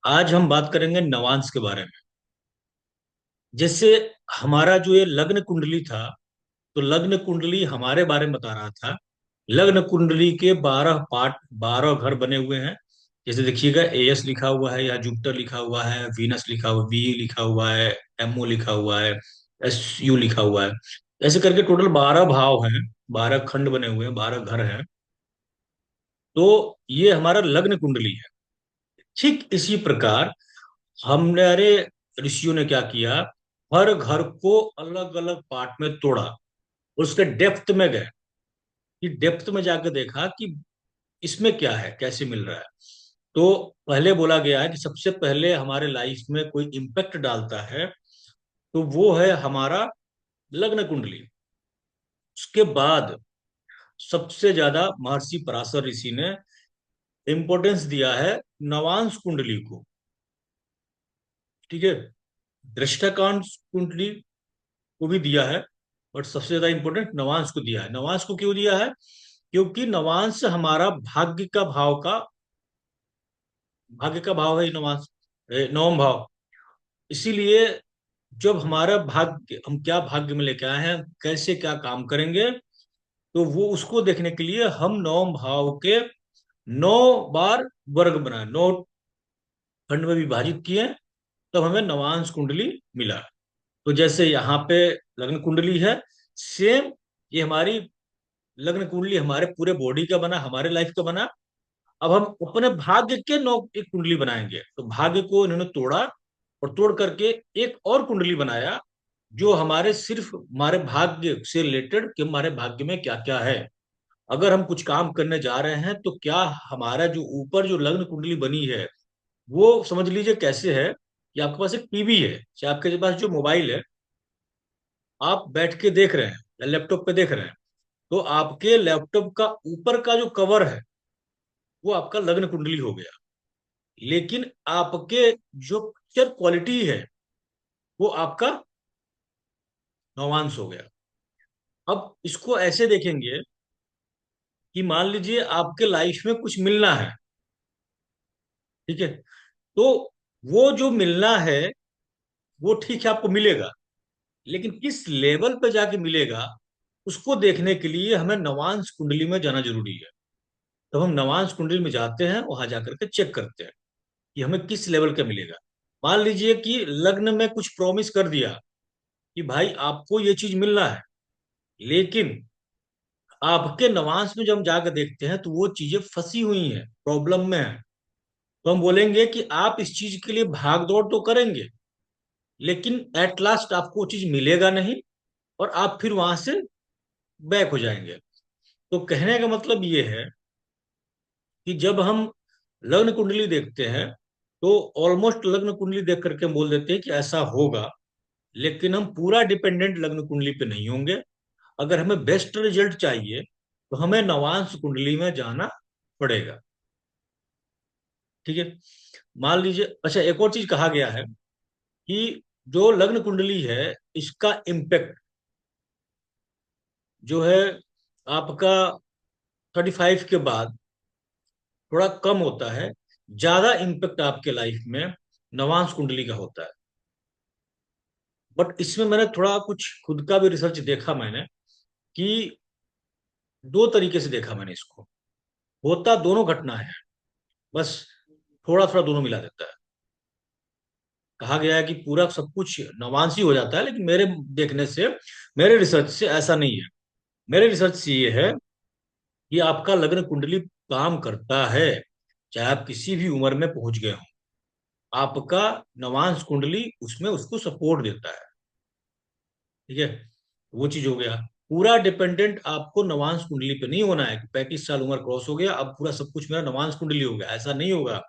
आज हम बात करेंगे नवांश के बारे में। जैसे हमारा जो ये लग्न कुंडली था, तो लग्न कुंडली हमारे बारे में बता रहा था। लग्न कुंडली के 12 पार्ट, 12 घर बने हुए हैं। जैसे देखिएगा, एएस लिखा हुआ है, या जुपिटर लिखा हुआ है, वीनस लिखा हुआ, वी लिखा हुआ है, एमओ लिखा हुआ है, एसयू लिखा हुआ है। ऐसे करके टोटल 12 भाव हैं, 12 खंड बने हुए हैं, 12 घर हैं। तो ये हमारा लग्न कुंडली है। ठीक इसी प्रकार हमारे ऋषियों ने क्या किया, हर घर को अलग अलग पार्ट में तोड़ा और उसके डेप्थ में गए। कि डेप्थ में जाकर देखा कि इसमें क्या है, कैसे मिल रहा है। तो पहले बोला गया है कि सबसे पहले हमारे लाइफ में कोई इम्पेक्ट डालता है, तो वो है हमारा लग्न कुंडली। उसके बाद सबसे ज्यादा महर्षि पराशर ऋषि ने इम्पोर्टेंस दिया है नवांश कुंडली को। ठीक है, दृष्टाकांत कुंडली को भी दिया है, बट सबसे ज्यादा इंपॉर्टेंट नवांश को दिया है। नवांश को क्यों दिया है? क्योंकि नवांश हमारा भाग्य का भाव है, नवांश नवम भाव। इसीलिए जब हमारा भाग्य, हम क्या भाग्य में लेके आए हैं, कैसे क्या काम करेंगे, तो वो उसको देखने के लिए हम नवम भाव के 9 बार वर्ग बनाए, 9 खंड में विभाजित किए, तब हमें नवांश कुंडली मिला। तो जैसे यहाँ पे लग्न कुंडली है, सेम ये हमारी लग्न कुंडली हमारे पूरे बॉडी का बना, हमारे लाइफ का बना। अब हम अपने भाग्य के 9 एक कुंडली बनाएंगे। तो भाग्य को इन्होंने तोड़ा और तोड़ करके एक और कुंडली बनाया, जो हमारे सिर्फ हमारे भाग्य से रिलेटेड, कि हमारे भाग्य में क्या क्या है। अगर हम कुछ काम करने जा रहे हैं, तो क्या हमारा जो ऊपर जो लग्न कुंडली बनी है, वो समझ लीजिए कैसे है कि आपके पास एक टीवी है, चाहे आपके पास जो मोबाइल है, आप बैठ के देख रहे हैं या लैपटॉप पे देख रहे हैं, तो आपके लैपटॉप का ऊपर का जो कवर है, वो आपका लग्न कुंडली हो गया। लेकिन आपके जो पिक्चर क्वालिटी है, वो आपका नवांश हो गया। अब इसको ऐसे देखेंगे कि मान लीजिए आपके लाइफ में कुछ मिलना है। ठीक है, तो वो जो मिलना है, वो ठीक है, आपको मिलेगा। लेकिन किस लेवल पे जाके मिलेगा, उसको देखने के लिए हमें नवांश कुंडली में जाना जरूरी है। तो हम नवांश कुंडली में जाते हैं, वहां जाकर के चेक करते हैं कि हमें किस लेवल का मिलेगा। मान लीजिए कि लग्न में कुछ प्रॉमिस कर दिया कि भाई आपको ये चीज मिलना है, लेकिन आपके नवांश में जब हम जाकर देखते हैं, तो वो चीजें फंसी हुई हैं, प्रॉब्लम में है। तो हम बोलेंगे कि आप इस चीज के लिए भाग दौड़ तो करेंगे, लेकिन एट लास्ट आपको वो चीज मिलेगा नहीं, और आप फिर वहां से बैक हो जाएंगे। तो कहने का मतलब ये है कि जब हम लग्न कुंडली देखते हैं, तो ऑलमोस्ट लग्न कुंडली देख करके हम बोल देते हैं कि ऐसा होगा। लेकिन हम पूरा डिपेंडेंट लग्न कुंडली पे नहीं होंगे। अगर हमें बेस्ट रिजल्ट चाहिए, तो हमें नवांश कुंडली में जाना पड़ेगा। ठीक है, मान लीजिए, अच्छा एक और चीज कहा गया है कि जो लग्न कुंडली है, इसका इम्पेक्ट जो है आपका 35 के बाद थोड़ा कम होता है। ज्यादा इम्पेक्ट आपके लाइफ में नवांश कुंडली का होता है। बट इसमें मैंने थोड़ा कुछ खुद का भी रिसर्च देखा मैंने, कि दो तरीके से देखा मैंने इसको। होता दोनों घटना है, बस थोड़ा थोड़ा दोनों मिला देता है। कहा गया है कि पूरा सब कुछ नवांशी हो जाता है, लेकिन मेरे देखने से, मेरे रिसर्च से ऐसा नहीं है। मेरे रिसर्च से ये है कि आपका लग्न कुंडली काम करता है, चाहे आप किसी भी उम्र में पहुंच गए हो। आपका नवांश कुंडली उसमें उसको सपोर्ट देता है। ठीक है, वो चीज हो गया। पूरा डिपेंडेंट आपको नवांश कुंडली पे नहीं होना है कि 35 साल उम्र क्रॉस हो गया, अब पूरा सब कुछ मेरा नवांश कुंडली हो गया, ऐसा नहीं होगा।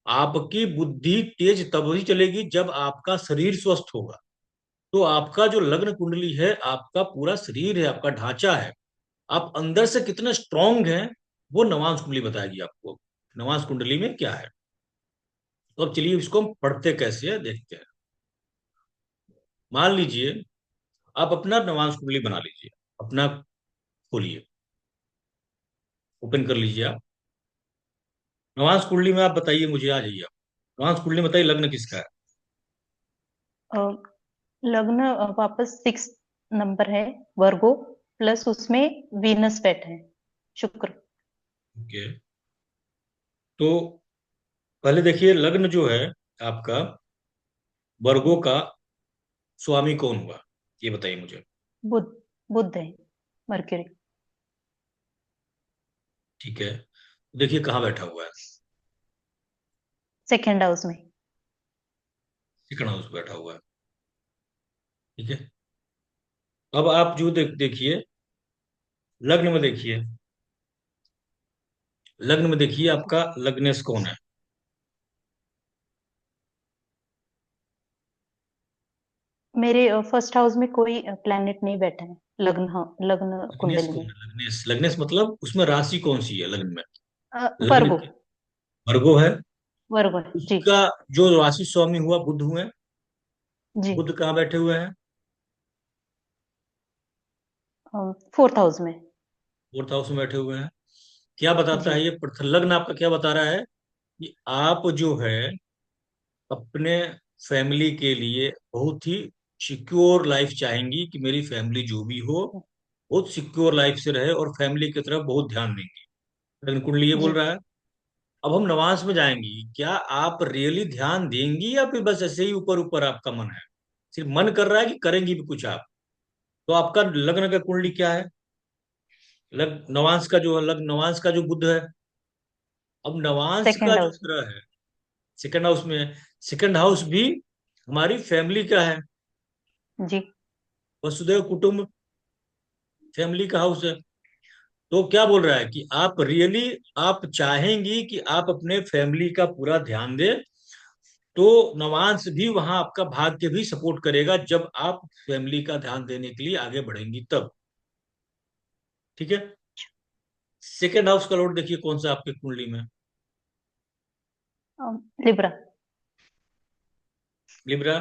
आपकी बुद्धि तेज तब ही चलेगी जब आपका शरीर स्वस्थ होगा। तो आपका जो लग्न कुंडली है, आपका पूरा शरीर है, आपका ढांचा है, आप अंदर से कितने स्ट्रांग हैं, वो नवांश कुंडली बताएगी आपको नवांश कुंडली में क्या है। तो अब चलिए इसको हम पढ़ते कैसे है देखते हैं। मान लीजिए आप अपना नवांश कुंडली बना लीजिए, अपना खोलिए, ओपन कर लीजिए आप। नवांश कुंडली में आप बताइए, मुझे आ जाइए आप। नॉन कुंडली में बताइए लग्न किसका है। अ, लग्न वापस 6 नंबर है, वर्गो, प्लस उसमें वीनस बैठा है, शुक्र। ओके। तो पहले देखिए लग्न जो है आपका, वर्गो जी। का स्वामी कौन हुआ, ये बताइए मुझे। बुध, बुध है, मर्क्यूरी। ठीक है, देखिए कहाँ बैठा हुआ है। सेकेंड हाउस में। सेकंड हाउस बैठा हुआ है। ठीक है। अब आप जो देखिए, लग्न में देखिए, लग्न में देखिए जी। आपका लग्नेश कौन है। मेरे फर्स्ट हाउस में कोई प्लैनेट नहीं बैठा है, लग्न, हाँ, लग्न लग्नेश कुंडली कौन में। है, लग्नेश, लग्नेश मतलब उसमें राशि कौन सी है लग्न में। लग्न वर्गो। के भृगु है। वर्गो है जी। उसका जो राशि स्वामी हुआ बुध हुए। जी। बुध कहाँ बैठे हुए हैं। फोर्थ हाउस में। फोर्थ हाउस में बैठे हुए हैं। क्या बताता जी। है ये लग्न आपका क्या बता रहा है कि आप जो है अपने फैमिली के लिए बहुत ही सिक्योर लाइफ चाहेंगी, कि मेरी फैमिली जो भी हो बहुत सिक्योर लाइफ से रहे और फैमिली की तरफ बहुत ध्यान देंगी। लग्न कुंडली ये बोल जी। रहा है। अब हम नवांश में जाएंगी, क्या आप रियली ध्यान देंगी या फिर बस ऐसे ही ऊपर ऊपर आपका मन है, सिर्फ मन कर रहा है कि करेंगी भी कुछ आप। तो आपका लग्न का कुंडली क्या है। नवांश का जो लग्न, नवांश का जो बुध है। अब नवांश का सेकेंड जो हाउस में। ग्रह है सेकंड हाउस में है। सेकंड हाउस भी हमारी फैमिली का है। जी। वसुदेव कुटुंब, फैमिली का हाउस है। तो क्या बोल रहा है कि आप रियली आप चाहेंगी कि आप अपने फैमिली का पूरा ध्यान दें। तो नवांश भी वहां आपका भाग्य भी सपोर्ट करेगा जब आप फैमिली का ध्यान देने के लिए आगे बढ़ेंगी तब। ठीक है। सेकेंड हाउस का लॉर्ड देखिए कौन सा आपके कुंडली में। लिब्रा। लिब्रा।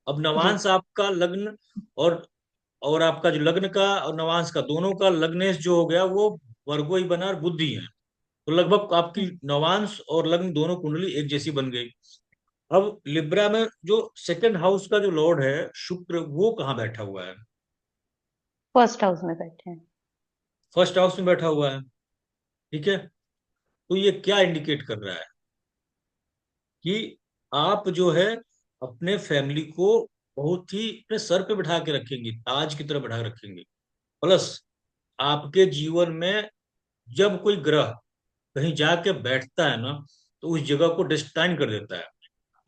अब जी। नवांश आपका लग्न और आपका जो लग्न का और नवांश का दोनों का लग्नेश जो हो गया वो वर्गो ही बना और बुद्धि है। तो लगभग आपकी नवांश और लग्न दोनों कुंडली एक जैसी बन गई। अब लिब्रा में जो सेकंड हाउस का जो लॉर्ड है शुक्र, वो कहाँ बैठा हुआ है। फर्स्ट हाउस में बैठे हैं। फर्स्ट हाउस में बैठा हुआ है। ठीक है। तो ये क्या इंडिकेट कर रहा है कि आप जो है अपने फैमिली को बहुत ही अपने सर पे बिठा के रखेंगी, ताज की तरह बिठा के रखेंगी। प्लस आपके जीवन में जब कोई ग्रह कहीं जाके बैठता है ना, तो उस जगह को डिस्टाइन कर देता है।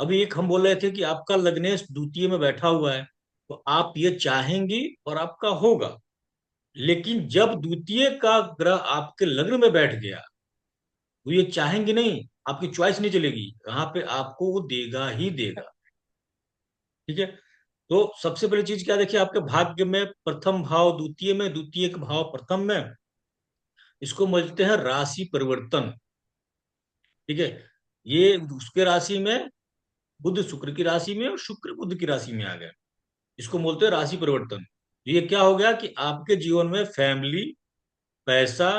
अभी एक हम बोल रहे थे कि आपका लग्नेश द्वितीय में बैठा हुआ है, तो आप ये चाहेंगी और आपका होगा। लेकिन जब द्वितीय का ग्रह आपके लग्न में बैठ गया, तो ये चाहेंगे नहीं, आपकी चॉइस नहीं चलेगी, यहाँ पे आपको वो देगा ही देगा। ठीक है। तो सबसे पहली चीज क्या देखिए, आपके भाग्य में प्रथम भाव द्वितीय में, द्वितीय का भाव प्रथम में, इसको बोलते हैं राशि परिवर्तन। ठीक है। ये उसके राशि में बुध शुक्र की राशि में और शुक्र बुध की राशि में आ गए, इसको बोलते हैं राशि परिवर्तन। ये क्या हो गया कि आपके जीवन में फैमिली, पैसा,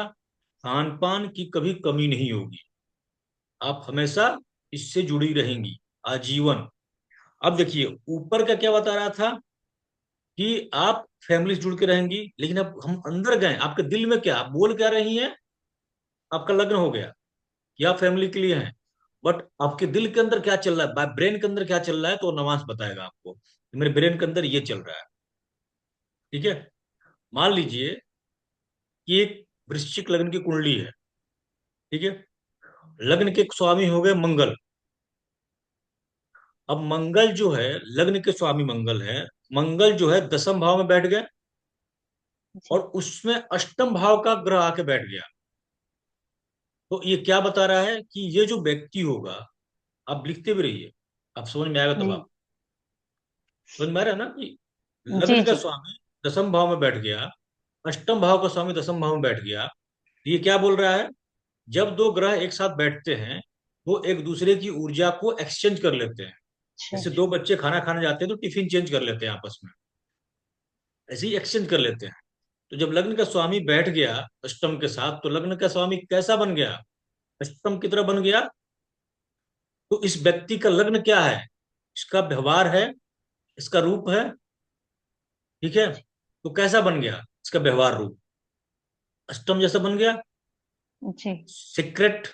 खान पान की कभी कमी नहीं होगी। आप हमेशा इससे जुड़ी रहेंगी आजीवन। अब देखिए ऊपर का क्या बता रहा था कि आप फैमिली से जुड़ के रहेंगी, लेकिन अब हम अंदर गए, आपके दिल में क्या, आप बोल क्या रही हैं। आपका लग्न हो गया कि आप फैमिली के लिए हैं, बट आपके दिल के अंदर क्या चल रहा है, ब्रेन के अंदर क्या चल रहा है, तो नवांश बताएगा आपको कि मेरे ब्रेन के अंदर ये चल रहा है। ठीक है। मान लीजिए कि एक वृश्चिक लग्न की कुंडली है। ठीक है। लग्न के स्वामी हो गए मंगल। अब मंगल जो है, लग्न के स्वामी मंगल है, मंगल जो है दसम भाव में बैठ गए और जी। उसमें अष्टम भाव का ग्रह आके बैठ गया। तो ये क्या बता रहा है कि ये जो व्यक्ति होगा, आप लिखते भी रहिए, आप समझ में आएगा तब जी। आप समझ में आ रहा है ना कि जी। लग्न का जी। स्वामी दसम भाव में बैठ गया, अष्टम भाव का स्वामी दसम भाव में बैठ गया। ये क्या बोल रहा है, जब दो ग्रह एक साथ बैठते हैं वो एक दूसरे की ऊर्जा को एक्सचेंज कर लेते हैं। अच्छा। जैसे दो बच्चे खाना खाने जाते हैं तो टिफिन चेंज कर लेते हैं आपस में, ऐसे ही एक्सचेंज कर लेते हैं। तो जब लग्न का स्वामी बैठ गया अष्टम के साथ, तो लग्न का स्वामी कैसा बन गया, अष्टम की तरह बन गया, तो इस व्यक्ति का लग्न क्या है, इसका व्यवहार है, इसका रूप है, ठीक है। तो कैसा बन गया इसका व्यवहार रूप, अष्टम जैसा बन गया। जी। सीक्रेट,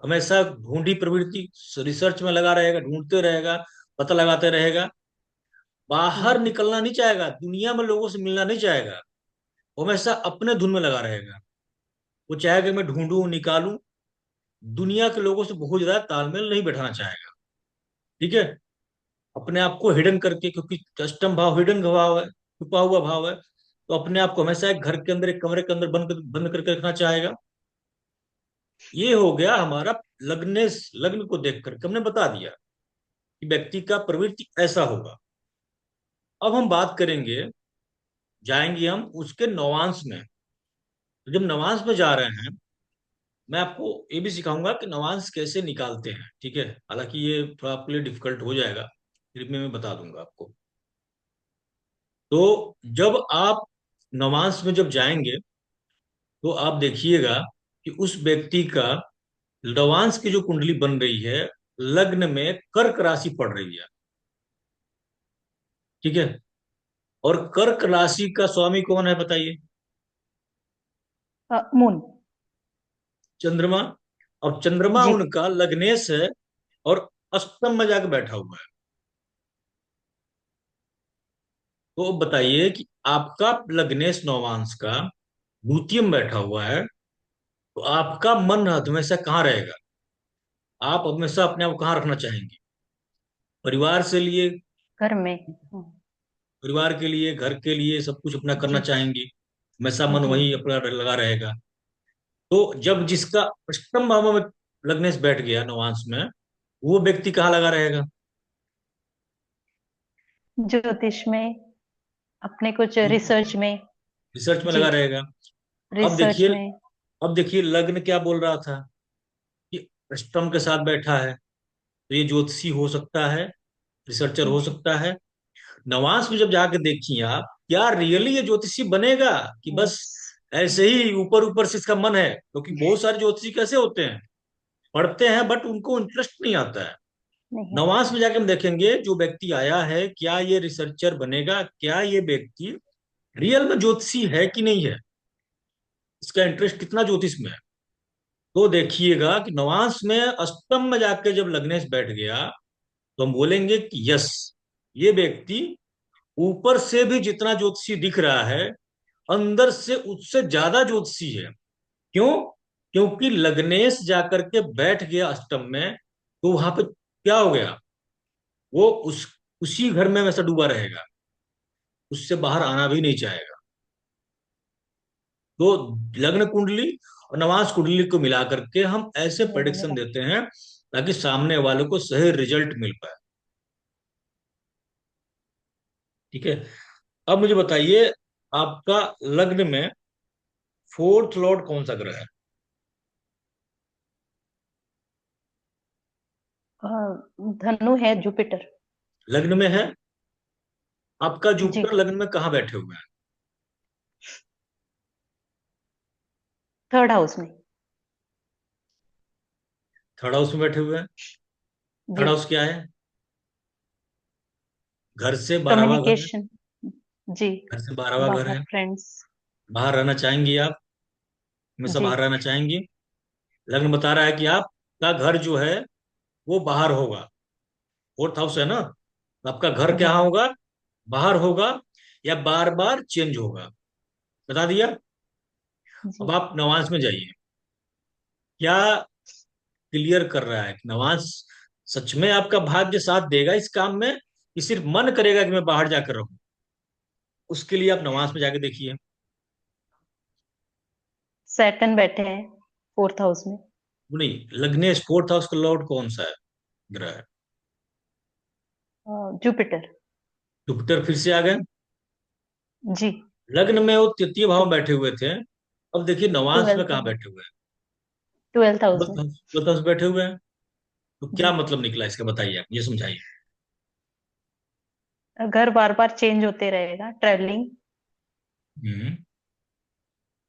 हमेशा ढूंढी प्रवृत्ति, रिसर्च में लगा रहेगा, ढूंढते रहेगा, पता लगाते रहेगा, बाहर जी। निकलना नहीं चाहेगा, दुनिया में लोगों से मिलना नहीं चाहेगा, वो हमेशा अपने धुन में लगा रहेगा। वो चाहेगा मैं ढूंढूं निकालूं, दुनिया के लोगों से बहुत ज्यादा तालमेल नहीं बैठाना चाहेगा, ठीक है। अपने आप को हिडन करके, क्योंकि अष्टम भाव हिडन भाव है, छुपा हुआ भाव है, तो अपने आप को हमेशा एक घर के अंदर, एक कमरे के अंदर बंद करके रखना चाहेगा। ये हो गया हमारा लग्न। लग्न को देख करके हमने बता दिया कि व्यक्ति का प्रवृत्ति ऐसा होगा। अब हम बात करेंगे, जाएंगे हम उसके नवांश में। तो जब नवांश में जा रहे हैं, मैं आपको ये भी सिखाऊंगा कि नवांश कैसे निकालते हैं, ठीक है। हालांकि ये थोड़ा आपके लिए डिफिकल्ट हो जाएगा, फिर भी मैं बता दूंगा आपको। तो जब आप नवांश में जब जाएंगे, तो आप देखिएगा कि उस व्यक्ति का नवांश की जो कुंडली बन रही है, लग्न में कर्क राशि पड़ रही है, ठीक है। और कर्क राशि का स्वामी कौन है बताइए? मून। चंद्रमा। और चंद्रमा जी। उनका लग्नेश है, और अष्टम में जाके बैठा हुआ है। तो बताइए कि आपका लग्नेश नवांश का द्वितीय में बैठा हुआ है, तो आपका मन हमेशा कहाँ रहेगा? आप हमेशा अपने आप को कहाँ रखना चाहेंगे? परिवार से लिए, घर में। परिवार के लिए, घर के लिए, सब कुछ अपना करना जी। चाहेंगे, हमेशा मन जी। वही अपना लगा रहेगा। तो जब जिसका अष्टम भाव में लग्नेश बैठ गया नवांश में, वो व्यक्ति कहाँ लगा रहेगा? ज्योतिष में, अपने कुछ रिसर्च में। रिसर्च में जी। लगा रहेगा। अब रिसर्च देखिए, में। अब देखिए लग्न क्या बोल रहा था कि अष्टम के साथ बैठा है, तो ये ज्योतिषी हो सकता है, रिसर्चर हो जी। सकता है। नवांश में जब जाके देखिए आप, क्या रियली ये ज्योतिषी बनेगा, कि बस यस। ऐसे ही ऊपर ऊपर से इसका मन है? क्योंकि बहुत सारे ज्योतिषी कैसे होते हैं, पढ़ते हैं बट उनको इंटरेस्ट नहीं आता है। नहीं आता। नवांश में जाके हम देखेंगे जो व्यक्ति आया है, क्या ये रिसर्चर बनेगा, क्या ये व्यक्ति रियल में ज्योतिषी है कि नहीं है, इसका इंटरेस्ट कितना ज्योतिष में है। तो देखिएगा कि नवांश में अष्टम में जाके जब लग्नेश बैठ गया, तो हम बोलेंगे कि यस, ये व्यक्ति ऊपर से भी जितना ज्योतिषी दिख रहा है, अंदर से उससे ज्यादा ज्योतिषी है। क्यों? क्योंकि लग्नेश जाकर के बैठ गया अष्टम में, तो वहां पे क्या हो गया, वो उसी घर में वैसा डूबा रहेगा, उससे बाहर आना भी नहीं चाहेगा। तो लग्न कुंडली और नवांश कुंडली को मिला करके हम ऐसे प्रेडिक्शन देते हैं, ताकि सामने वाले को सही रिजल्ट मिल पाए, ठीक है। अब मुझे बताइए, आपका लग्न में फोर्थ लॉर्ड कौन सा ग्रह है? धनु है, जुपिटर। लग्न में है। आपका जी। जुपिटर लग्न में कहाँ बैठे हुए हैं? थर्ड हाउस में। थर्ड हाउस में बैठे हुए हैं। जी। थर्ड हाउस क्या है? घर से 12वां घर है। कम्युनिकेशन। जी। घर से 12वां घर बाहर है। फ्रेंड्स। बाहर रहना चाहेंगी आप, हमेशा जी। बाहर रहना चाहेंगी। लग्न बता रहा है कि आपका घर जो है वो बाहर होगा, फोर्थ हाउस है ना, तो आपका घर जी। क्या होगा, बाहर होगा, या बार बार चेंज होगा, बता दिया। अब जी। आप नवांश में जाइए, क्या क्लियर कर रहा है कि नवांश सच में आपका भाग्य साथ देगा इस काम में, कि सिर्फ मन करेगा कि मैं बाहर जाकर रहूं? उसके लिए आप नवांश में जाके देखिए। सैटर्न बैठे हैं फोर्थ हाउस में। वो नहीं, लग्नेश फोर्थ हाउस का लॉर्ड कौन सा है, ग्रह है? जुपिटर। जुपिटर फिर से आ गए। जी। लग्न में वो तृतीय भाव में बैठे हुए थे, अब देखिए नवांश में ट्वेल्थ। कहाँ बैठे हुए हैं? ट्वेल्थ हाउस ट्वेल्थ में। हाउस, ट्वेल्थ हाउस बैठे हुए हैं। तो क्या जी। मतलब निकला इसका, बताइए आप, ये समझाइए। घर बार बार चेंज होते रहेगा, ट्रैवलिंग। हम्म।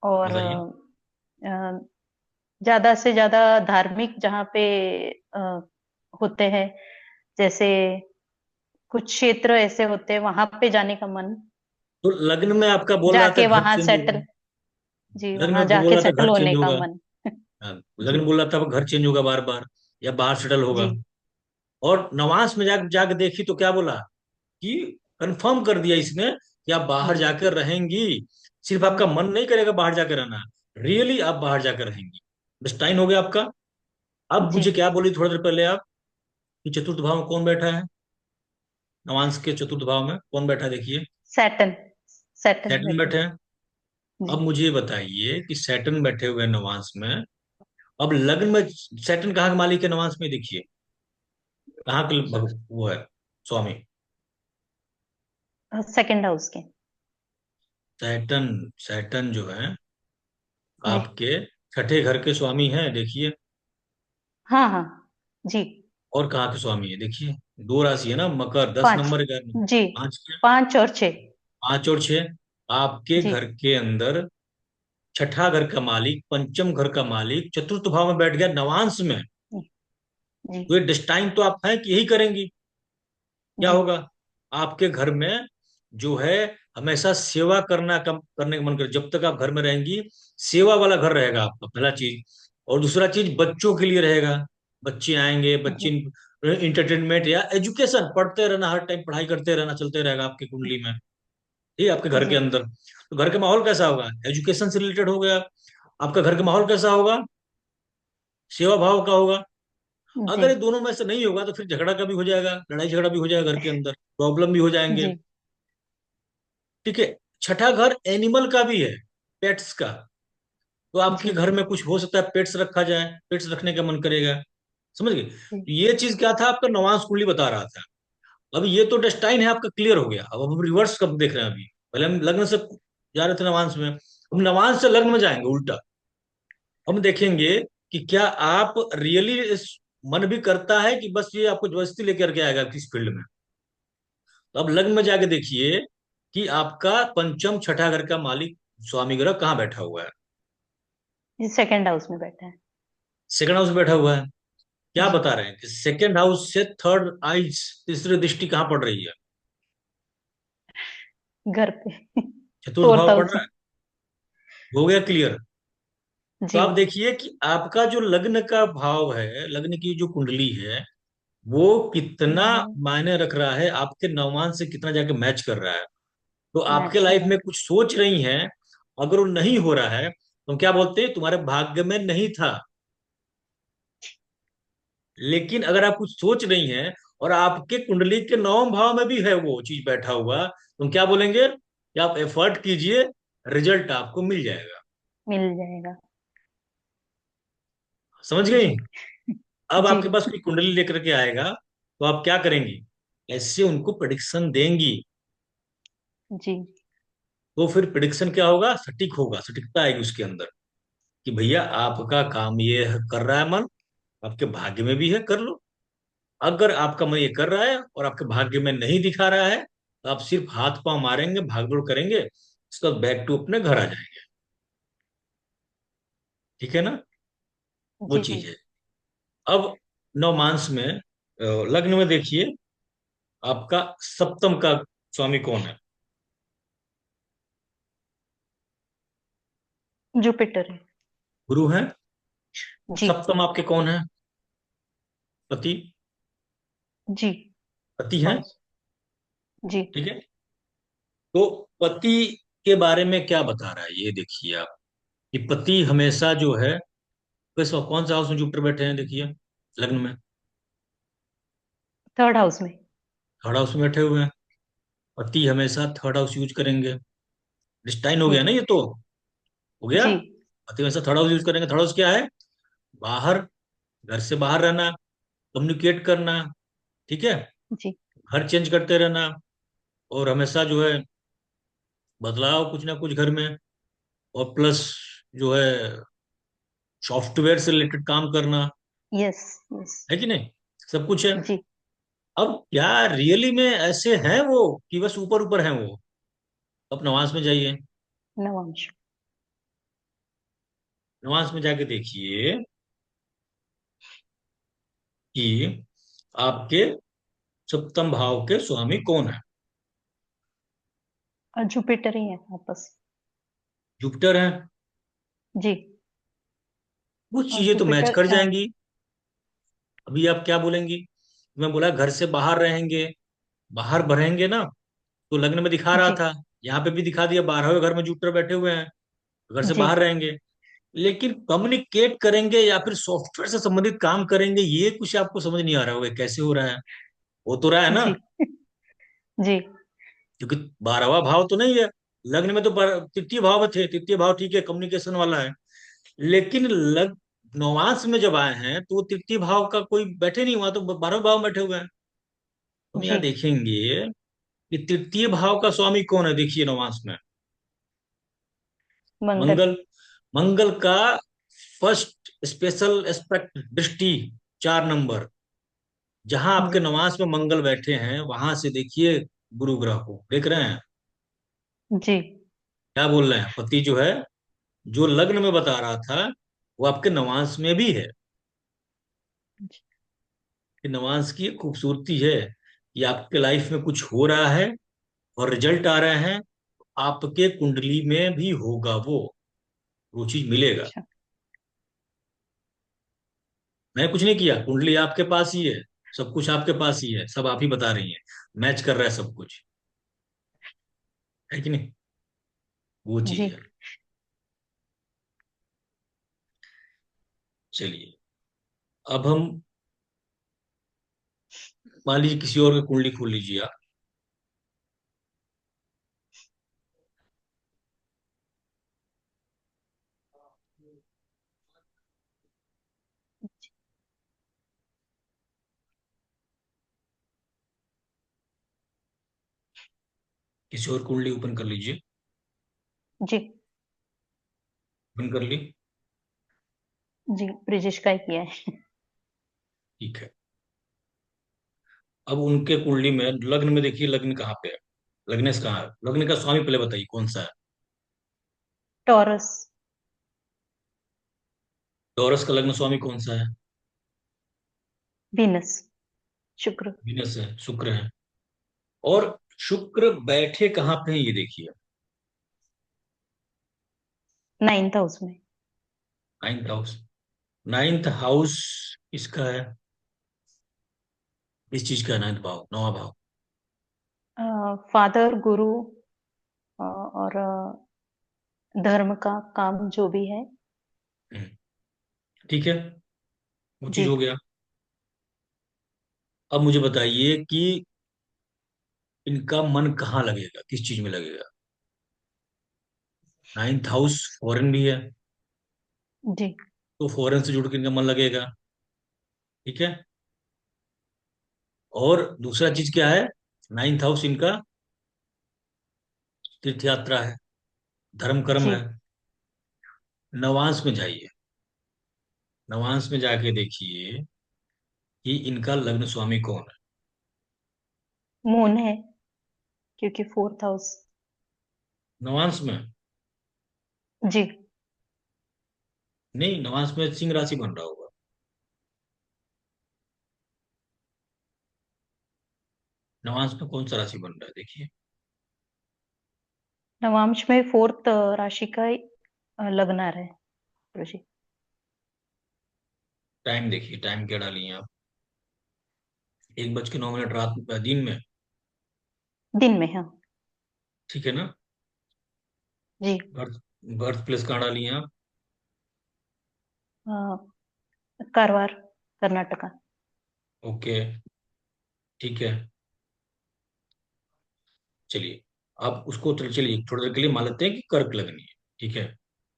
और बताइए। ज्यादा से ज्यादा धार्मिक, जहाँ पे होते हैं, जैसे कुछ क्षेत्र ऐसे होते हैं वहां पे जाने का मन, तो लग्न में आपका बोल रहा था जाके घर वहां चेंज होगा। सेटल। जी, लग्न वहां में बोल जाके रहा था सेटल घर चेंज होने का होगा। मन। हाँ, जी लग्न बोल रहा था घर चेंज होगा बार बार, या बाहर सेटल जी होगा। और नवांस में जाके देखी तो क्या बोला कि कंफर्म कर दिया इसने कि आप बाहर जी जाकर रहेंगी। सिर्फ आपका मन नहीं करेगा बाहर जाकर रहना, रियली आप बाहर जाकर रहेंगी। डिस्टाइन हो गया आपका। अब जी। मुझे क्या बोली थोड़ी देर पहले आप, कि चतुर्थ भाव में कौन बैठा है? नवांश के चतुर्थ भाव में कौन बैठा है देखिए। सैटन, सैटन सैटर्न बैठे। बैठे हैं। अब जी। मुझे ये बताइए कि सैटर्न बैठे हुए हैं नवांश में। अब लग्न में सैटर्न कहाँ के मालिक है नवांश में देखिए, कहाँ के वो है स्वामी। सेकंड हाउस के। सैटर्न, सैटर्न जो है जी। आपके छठे घर के स्वामी हैं देखिए। हाँ हाँ। जी। और कहाँ के स्वामी है देखिए। दो राशि है ना, मकर 10 नंबर, 11 5। जी। पांच के, 5 और 6। 5 और 6। आपके जी घर के अंदर छठा घर का मालिक, पंचम घर का मालिक चतुर्थ भाव में बैठ गया नवांश में। जी तो ये डिस्टाइन तो आप हैं कि यही करेंगी। क्या जी होगा? आपके घर में जो है हमेशा सेवा करने का मन करे, जब तक आप घर में रहेंगी सेवा वाला घर रहेगा आपका, पहला चीज। और दूसरा चीज बच्चों के लिए रहेगा। बच्चे आएंगे, बच्चे जी इंटरटेनमेंट या एजुकेशन, पढ़ते रहना, हर टाइम पढ़ाई करते रहना चलते रहेगा आपकी कुंडली में। ठीक है, आपके घर के जी अंदर तो घर का माहौल कैसा होगा? एजुकेशन से रिलेटेड हो गया। आपका घर का माहौल कैसा होगा? सेवा भाव का होगा। जी अगर ये दोनों में से नहीं होगा तो फिर झगड़ा का भी हो जाएगा, लड़ाई झगड़ा भी हो जाएगा घर के अंदर, प्रॉब्लम भी हो जाएंगे। जी ठीक है। छठा घर एनिमल का भी है, पेट्स का। तो आपके जी घर में कुछ हो सकता है पेट्स रखा जाए, पेट्स रखने का मन करेगा। समझ गए? जी तो ये चीज क्या था, आपका नवांश कुंडली बता रहा था। अब ये तो डेस्टाइन है आपका, क्लियर हो गया। अब हम रिवर्स कब देख रहे हैं? अभी पहले हम लग्न से जा रहे थे नवांश में, हम नवांश से लग्न में जाएंगे उल्टा। हम देखेंगे कि क्या आप रियली इस मन भी करता है कि बस ये आपको जबरदस्ती लेकर के आएगा किस फील्ड में। तो अब लग्न में जाके देखिए कि आपका पंचम छठा घर का मालिक स्वामी ग्रह कहाँ बैठा हुआ है। जी। सेकंड हाउस में बैठा है। सेकंड हाउस में बैठा हुआ है। क्या जी। बता रहे हैं कि सेकंड हाउस से थर्ड आइज, तीसरी दृष्टि कहाँ पड़ रही है? घर पे। चतुर्थ फोर्थ भाव पड़ हाउस रहा में। है। हो गया क्लियर? तो जी। आप देखिए कि आपका जो लग्न का भाव है, लग्न की जो कुंडली है, वो कितना मायने रख रहा है, आपके नवमान से कितना जाके मैच कर रहा है। तो आपके मैच कर लाइफ रहा में कुछ सोच रही हैं, अगर वो नहीं हो रहा है तो हम क्या बोलते हैं, तुम्हारे भाग्य में नहीं था। लेकिन अगर आप कुछ सोच रही हैं और आपके कुंडली के 9 भाव में भी है वो चीज बैठा हुआ, तो हम क्या बोलेंगे कि आप एफर्ट कीजिए, रिजल्ट आपको मिल जाएगा। है, मिल जाएगा। समझ गई? जी अब जी आपके पास कोई कुंडली लेकर के आएगा तो आप क्या करेंगी? ऐसे उनको प्रिडिक्शन देंगी। जी तो फिर प्रिडिक्शन क्या होगा? सटीक होगा, सटीकता आएगी उसके अंदर कि भैया आपका काम ये कर रहा है मन, आपके भाग्य में भी है, कर लो। अगर आपका मन ये कर रहा है और आपके भाग्य में नहीं दिखा रहा है, तो आप सिर्फ हाथ पांव मारेंगे, भागदौड़ करेंगे, उसके बाद बैक टू अपने घर आ जाएंगे। ठीक है ना? वो जी जी। चीज है। अब नवमांस में लग्न में देखिए आपका सप्तम का स्वामी कौन है? जुपिटर है। गुरु है। जी सप्तम आपके कौन है? पति। जी। पति है। हाउस। जी। ठीक है। तो पति के बारे में क्या बता रहा है ये देखिए आप, कि पति हमेशा जो है, कौन सा हाउस में जुपिटर बैठे हैं देखिए लग्न में। थर्ड हाउस में। थर्ड हाउस में बैठे हुए हैं। पति हमेशा थर्ड हाउस यूज करेंगे। डिस्टाइन हो गया जी ना ये तो, हो गया। जी पति हमेशा थर्ड हाउस यूज करेंगे। थर्ड हाउस क्या है? बाहर, घर से बाहर रहना, कम्युनिकेट करना। ठीक है। जी घर चेंज करते रहना, और हमेशा जो है बदलाव कुछ ना कुछ घर में। और प्लस जो है सॉफ्टवेयर से रिलेटेड काम करना। Yes yes. है कि नहीं? सब कुछ है। जी। अब क्या रियली में ऐसे हैं वो, कि बस ऊपर ऊपर हैं वो? अब नवाज में जाइए। नवांश। नवाज में जाके देखिए कि आपके सप्तम भाव के स्वामी कौन है? जुपिटर ही है वापस। जुपिटर है। जी। कुछ और चीजें तो मैच जुपिटर कर जाएंगी। अभी आप क्या बोलेंगी? मैं बोला घर से बाहर रहेंगे, बाहर बढ़ेंगे ना, तो लग्न में दिखा रहा जी। था, यहाँ पे भी दिखा दिया, 12वें घर में जुपिटर बैठे हुए हैं, घर से जी। बाहर रहेंगे। लेकिन कम्युनिकेट करेंगे या फिर सॉफ्टवेयर से संबंधित काम करेंगे, ये कुछ आपको समझ नहीं आ रहा होगा कैसे हो रहा है। हो तो रहा है ना? जी। जी। क्योंकि 12वां भाव तो नहीं है, लग्न में तो तृतीय भाव थे, तृतीय भाव ठीक है, कम्युनिकेशन वाला है। लेकिन नवांश में जब आए हैं तो वो तृतीय भाव का कोई बैठे नहीं, हुआ तो 12वें भाव में बैठे हुए हैं। हम जी। यहाँ देखेंगे कि तृतीय भाव का स्वामी कौन है, देखिए नवांश में मंगल। मंगल। मंगल का फर्स्ट स्पेशल एस्पेक्ट दृष्टि, 4 नंबर, जहां आपके हम्म। नवांश में मंगल बैठे हैं वहां से देखिए गुरु ग्रह को देख रहे हैं। जी। क्या बोल रहे हैं? पति जो है, जो लग्न में बता रहा था, वो आपके नवांश में भी है। कि नवांश की खूबसूरती है कि आपके लाइफ में कुछ हो रहा है और रिजल्ट आ रहे हैं, आपके कुंडली में भी होगा वो चीज मिलेगा। अच्छा। मैं कुछ नहीं किया, कुंडली आपके पास ही है, सब कुछ आपके पास ही है, सब आप ही बता रही हैं, मैच कर रहा है सब कुछ, है कि नहीं? वो जी। चीज है। चलिए, अब हम मान लीजिए किसी और की कुंडली खोल लीजिए आप। किसी और कुंडली ओपन कर लीजिए। जी। ओपन कर ली? जी, ब्रिजेश का ही किया है। ठीक है। अब उनके कुंडली में लग्न में देखिए, लग्न कहाँ पे है, लग्नेश कहाँ है, लग्न का स्वामी पहले बताइए कौन सा है। टॉरस। टॉरस का लग्न स्वामी कौन सा है? वीनस। शुक्र। वीनस है, शुक्र है। और शुक्र बैठे कहाँ पे है ये देखिए। 9th हाउस में। 9th house. 9th हाउस इसका है, इस चीज का है 9th भाव, 9वां भाव। फादर, गुरु, और धर्म का काम जो भी है। हम्म, ठीक है, वो चीज जी। हो गया। अब मुझे बताइए कि इनका मन कहाँ लगेगा, किस चीज में लगेगा? 9th हाउस फॉरेन भी है, जी। तो फॉरेन से जुड़ के इनका मन लगेगा। ठीक है। और दूसरा चीज क्या है? 9th हाउस इनका तीर्थ यात्रा है, धर्म कर्म जी। है। नवांश में जाइए, नवांश में जाके देखिए कि इनका लग्न स्वामी कौन है। मून है, क्योंकि 4th हाउस। नवांश में? जी। नहीं, नवांश में सिंह राशि बन रहा होगा। नवांश में कौन सा राशि बन रहा है देखिए। नवांश में 4th राशि का ही, लग्न आ रहा है गुरुजी। टाइम देखिए, टाइम क्या डाली हैं आप? 1:09 रात दिन में। दिन में, हाँ। ठीक है ना? जी। बर्थ बर्थ प्लेस कहाँ डाली हैं आप? अ, कारवार, कर्नाटका। ओके, ठीक है। चलिए, आप उसको चलिए थोड़ी देर के लिए मान लेते हैं कि कर्क लगनी है। ठीक है।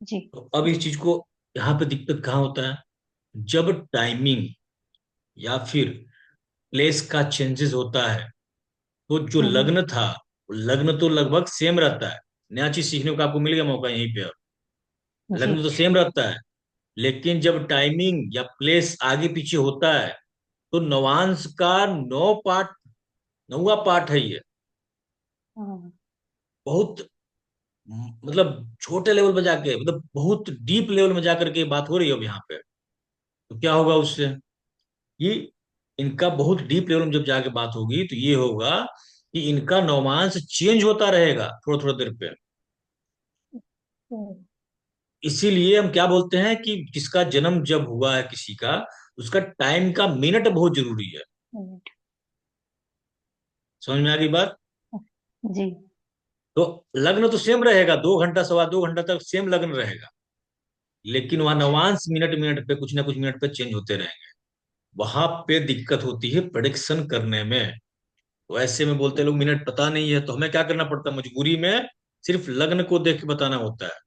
जी। तो अब इस चीज को, यहाँ पे दिक्कत कहाँ होता है? जब टाइमिंग या फिर प्लेस का चेंजेस होता है, तो जो हम्म। लग्न था, लग्न तो लगभग सेम रहता है। नया चीज सीखने का आपको मिल गया मौका यहीं पे। अब जी। लग्न तो सेम रहता है, लेकिन जब टाइमिंग या प्लेस आगे पीछे होता है, तो नवांश का 9 पार्ट, 9वां पार्ट है ये। हाँ। बहुत मतलब छोटे लेवल पे जाके, मतलब बहुत डीप लेवल में जाकर के बात हो रही है अब यहाँ पे। तो क्या होगा उससे? ये इनका बहुत डीप लेवल में जब जाके बात होगी तो ये होगा कि इनका नौमांस चेंज होता रहेगा थोड़ा थोड़ा देर पे। हम्म, इसीलिए हम क्या बोलते हैं कि किसका जन्म जब हुआ है किसी का, उसका टाइम का मिनट बहुत जरूरी है। हम्म, समझ में आ गई बात? जी तो लग्न तो सेम रहेगा, 2 घंटा 2.25 घंटा तक सेम लग्न रहेगा, लेकिन वहां अच्छा नवांश मिनट मिनट पे कुछ ना कुछ मिनट पे चेंज होते रहेंगे। वहां पे दिक्कत होती है प्रेडिक्शन करने में। तो ऐसे में बोलते हैं लोग मिनट पता नहीं है, तो हमें क्या करना पड़ता है मजबूरी में, सिर्फ लग्न को देख के बताना होता है।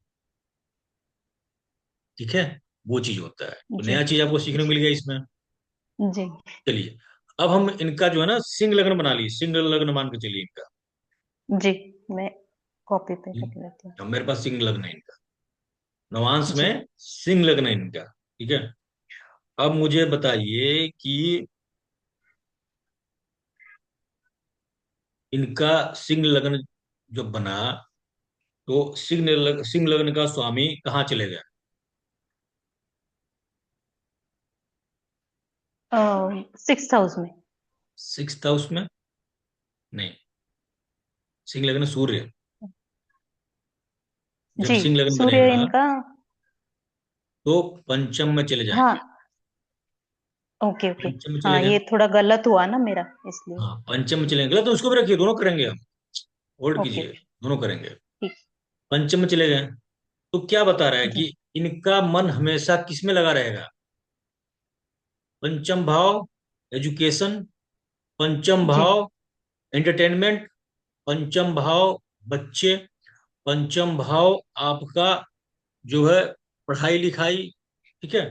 ठीक है, वो चीज होता है। तो जी नया चीज आपको सीखने को जी मिल गया इसमें। जी चलिए, अब हम इनका जो है ना सिंह लग्न बना लिए, सिंह लग्न मान के चलिए इनका। जी मैं कॉपी पे कर लेती हूँ। अब मेरे पास सिंह लग्न है इनका, नवांश जी में सिंह लग्न है इनका। ठीक है, अब मुझे बताइए कि इनका सिंह लग्न जो बना, तो सिंह लग्न का स्वामी कहाँ चले गए? 6th हाउस में। सिक्स हाउस में? नहीं, सिंह लग्न सूर्य, जब जी सिंह लग्न सूर्य बनेगा इनका। तो पंचम में चले जाएंगे। हाँ ओके ओके। पंचम में चले हाँ गए। ये थोड़ा गलत हुआ ना मेरा इसलिए। हाँ, पंचम में चलेंगे, गलत तो उसको भी रखिए, दोनों करेंगे हम, होल्ड ओके कीजिए, ओके दोनों करेंगे। ठीक। पंचम में चले गए, तो क्या बता रहा है जी कि इनका मन हमेशा किस में लगा रहेगा? पंचम भाव एजुकेशन, पंचम जी भाव एंटरटेनमेंट, पंचम भाव बच्चे, पंचम भाव आपका जो है पढ़ाई लिखाई। ठीक है,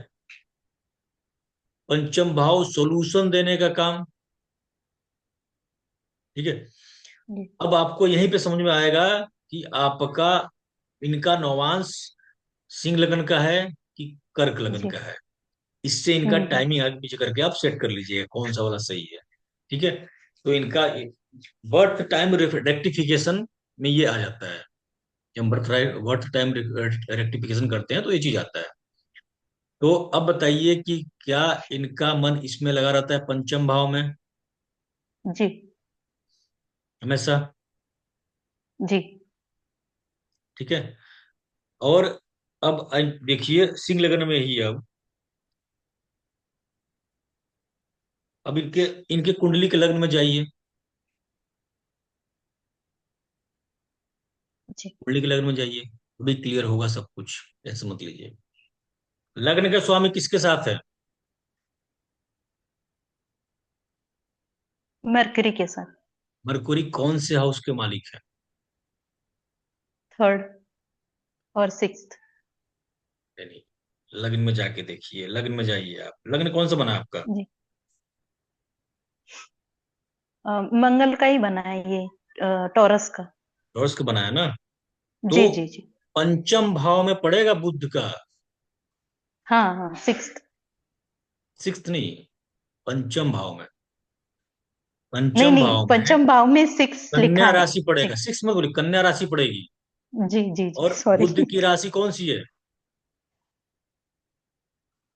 पंचम भाव सॉल्यूशन देने का काम। ठीक है, जी अब आपको यहीं पे समझ में आएगा कि आपका इनका नौवांश सिंह लगन का है कि कर्क लगन जी का है। इससे इनका हम्म। टाइमिंग आगे पीछे करके आप सेट कर लीजिएगा कौन सा वाला सही है। ठीक है, तो इनका बर्थ टाइम रेक्टिफिकेशन में ये आ जाता है। जब हम बर्थ टाइम रेक्टिफिकेशन करते हैं तो ये चीज आता है। तो अब बताइए कि क्या इनका मन इसमें लगा रहता है पंचम भाव में जी हमेशा? जी ठीक है, और अब देखिए सिंह लगन में ही अब इनके इनके कुंडली के लग्न में जाइए, जी कुंडली के लग्न में जाइए तो भी क्लियर होगा सब कुछ। ऐसे मत लीजिए। लग्न का स्वामी किसके साथ है? मरकरी के साथ। मरकुरी कौन से हाउस के मालिक है? 3rd और 6th। नहीं, लग्न में जाके देखिए, लग्न में जाइए आप, लग्न कौन सा बना है आपका? जी मंगल का ही बना है ये, टॉरस का। टॉरस का बनाया ना? तो जी जी जी पंचम भाव में पड़ेगा बुध का। हाँ हाँ 6th। सिक्स्थ नहीं, पंचम भाव में, नहीं पंचम नहीं भाव में पंचम भाव में 6 लिखा कन्या है। राशि पड़ेगा। जी सिक्स मत बोलिए, कन्या राशि पड़ेगी। जी जी जी और सॉरी। बुध की राशि कौन सी है?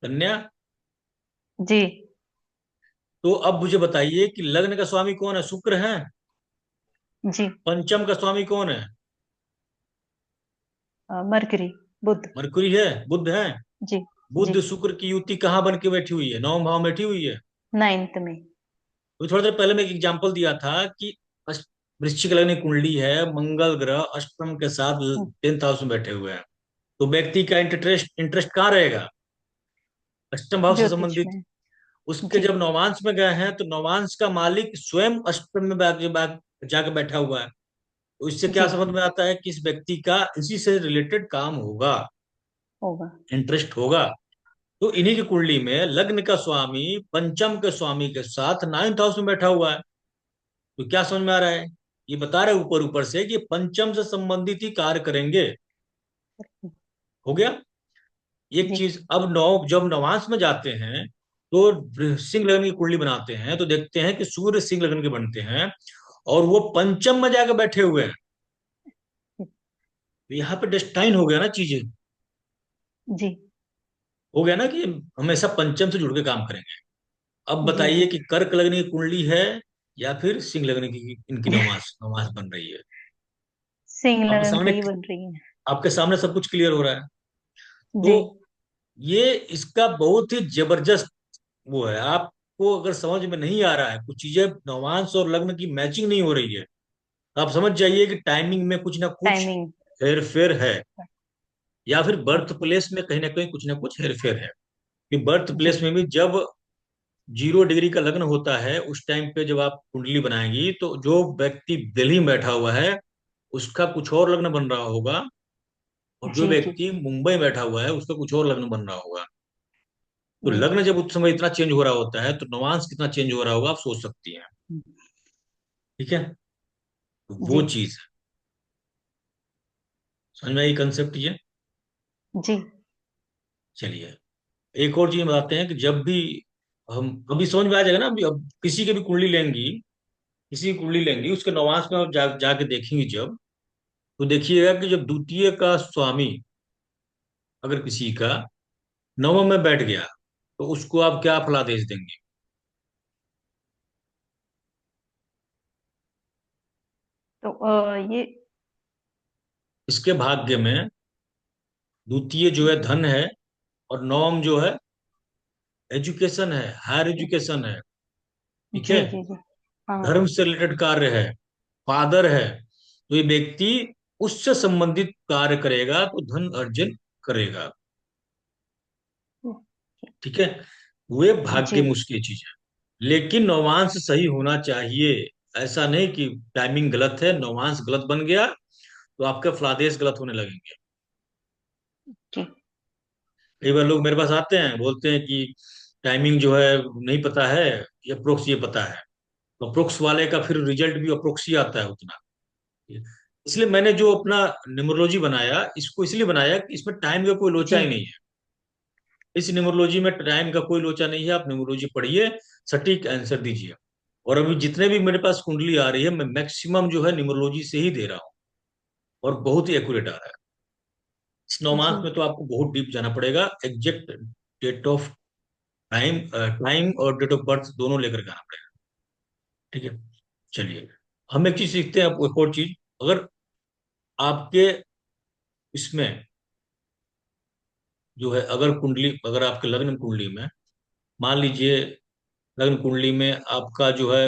कन्या। जी तो अब मुझे बताइए कि लग्न का स्वामी कौन है? शुक्र है। जी पंचम का स्वामी कौन है? मरकरी बुध। मरकुरी है, बुध है। जी जी बुध शुक्र की युति कहाँ बन के बैठी हुई है? नवम भाव में बैठी हुई है। 9th में। तो थोड़ा देर पहले मैं एक एग्जांपल दिया था कि वृश्चिक लग्न की कुंडली है, मंगल ग्रह अष्टम के साथ हम्म, 10th हाउस में बैठे हुए हैं। तो व्यक्ति का इंटरेस्ट इंटरेस्ट कहाँ रहेगा? अष्टम भाव से ज्योतिष संबंधित। में। उसके जी जब नौमांश में गए हैं तो नौमांश का मालिक स्वयं अष्टम में जाके बैठा हुआ है। तो इससे क्या जी समझ में आता है कि इस व्यक्ति का इसी से रिलेटेड काम होगा, होगा। इंटरेस्ट होगा। तो इन्हीं की कुंडली में लग्न का स्वामी पंचम के स्वामी के साथ 9th हाउस में बैठा हुआ है। तो क्या समझ में आ रहा है? ये बता रहे ऊपर ऊपर से कि पंचम से संबंधित ही कार्य करेंगे। हो गया एक जी चीज। अब नौ जब नवांश में जाते हैं तो सिंह लगन की कुंडली बनाते हैं तो देखते हैं कि सूर्य सिंह लगन के बनते हैं और वो पंचम में जाकर बैठे हुए हैं। तो यहाँ पे डेस्टाइन हो गया ना चीजें। जी हो गया ना कि हमेशा पंचम से जुड़ के काम करेंगे। अब जी बताइए जी। कि कर्क लगने की कुंडली है या फिर सिंह लगने की इनकी नमाज नमाज बन रही है। सिंह आपके लगन सामने की ही बन रही है। आपके सामने सब कुछ क्लियर हो रहा है। जी। तो ये इसका बहुत ही जबरदस्त वो है। आपको अगर समझ में नहीं आ रहा है, कुछ चीजें नवांश और लग्न की मैचिंग नहीं हो रही है, तो आप समझ जाइए कि टाइमिंग में कुछ ना कुछ टाइमिंग। हेर फेर है, या फिर बर्थ ओके। प्लेस में कहीं ना कुछ हेर फेर है। कि बर्थ जी प्लेस में भी जब 0 डिग्री का लग्न होता है, उस टाइम पे जब आप कुंडली बनाएंगी तो जो व्यक्ति दिल्ली में बैठा हुआ है उसका कुछ और लग्न बन रहा होगा, और जो जी जी। व्यक्ति मुंबई में बैठा हुआ है उसका कुछ और लग्न बन रहा होगा। तो जी। लग्न जब उस समय इतना चेंज हो रहा होता है तो नवांश कितना चेंज हो रहा होगा आप सोच सकती हैं। ठीक है, तो वो जी चीज है। समझ में आई कंसेप्ट ये। जी। चलिए, एक और चीज बताते हैं कि जब भी हम अभी समझ में आ जाएगा ना, अभी अब किसी की भी कुंडली लेंगी, किसी की कुंडली लेंगी उसके नवांश में आप जाके देखेंगी जब, तो देखिएगा कि जब द्वितीय का स्वामी अगर किसी का नवम में बैठ गया तो उसको आप क्या फलादेश देंगे। तो ये। इसके भाग्य में द्वितीय जो है धन है, और नवम जो है एजुकेशन है, हायर एजुकेशन है। ठीक है, जी जी जी। हाँ। धर्म से रिलेटेड कार्य है, फादर है, तो ये व्यक्ति उससे संबंधित कार्य करेगा तो धन अर्जन करेगा। ठीक है, वे भाग्य जी में उसकी चीज है। लेकिन नौवांश सही होना चाहिए। ऐसा नहीं कि टाइमिंग गलत है, नौवांश गलत बन गया तो आपके फलादेश गलत होने लगेंगे। जी कई बार लोग मेरे पास आते हैं बोलते हैं कि टाइमिंग जो है नहीं पता है, ये अप्रोक्स ये पता है। तो अप्रोक्स वाले का फिर रिजल्ट भी अप्रोक्स ही आता है उतना। इसलिए मैंने जो अपना न्यूमरोलॉजी बनाया, इसको इसलिए बनाया कि इसमें टाइम का कोई लोचा जी। ही नहीं है। इस न्यूमरोलॉजी में टाइम का कोई लोचा नहीं है। आप न्यूमरोलॉजी पढ़िए, सटीक आंसर दीजिए। और अभी जितने भी मेरे पास कुंडली आ रही है मैं मैक्सिमम जो है न्यूमरोलॉजी से ही दे रहा हूँ, और बहुत ही एक्यूरेट आ रहा है। इस 9 मास जी में तो आपको बहुत डीप जाना पड़ेगा, exact date of time, time और डेट ऑफ बर्थ दोनों लेकर के आना पड़ेगा। ठीक है, चलिए, हम एक चीज सीखते हैं, आपको एक और चीज। अगर आपके इसमें जो है, अगर कुंडली, अगर आपके लग्न कुंडली में मान लीजिए, लग्न कुंडली में आपका जो है,